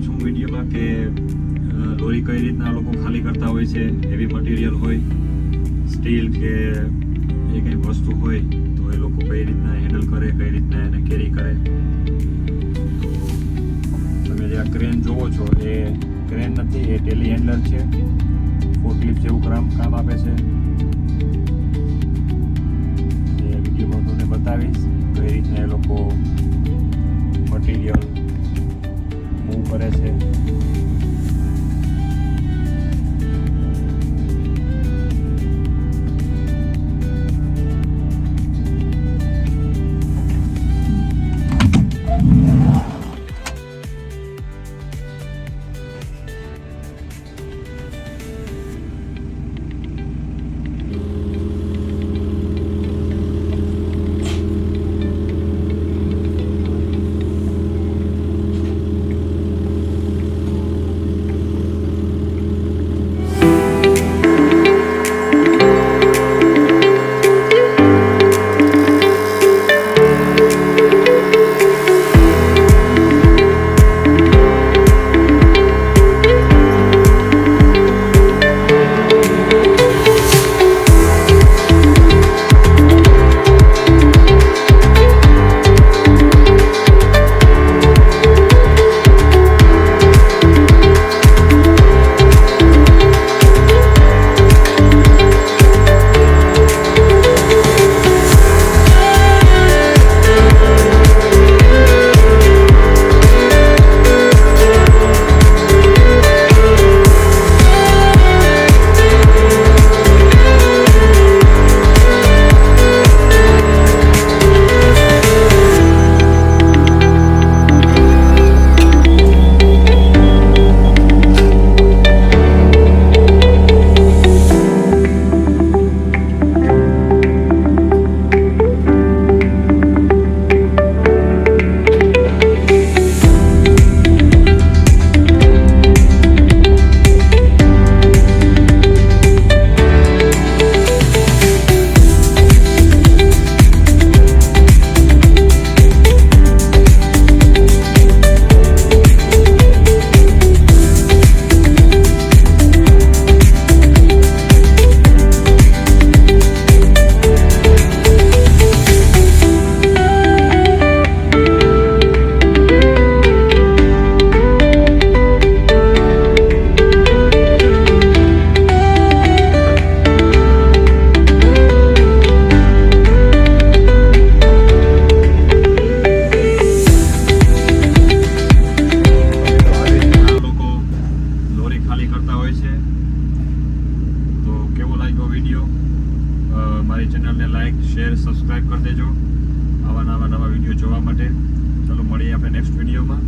છું વિડીયોમાં કે લોરી કઈ રીતના લોકો ખાલી કરતા હોય છે. હેવી મટીરિયલ હોય, સ્ટીલ કે એ કંઈ વસ્તુ હોય તો એ લોકો કઈ રીતના હેન્ડલ કરે, કઈ રીતના એને કેરી કરે. તો તમે જે આ ક્રેન જોવો છો એ ક્રેન નથી, એ ટેલી હેન્ડલર છે. ફોર્કલિફ્ટ જેવું કામ આપે છે. એ વિડીયોમાં તમને બતાવીશ કઈ રીતના એ લોકો મટીરિયલ મૂવ કરે છે. મારી ચેનલને લાઈક, શેર, સબસ્ક્રાઈબ કરી દેજો આવા નવા વિડીયો જોવા માટે. ચાલો મળીએ આપણે નેક્સ્ટ વિડીયોમાં.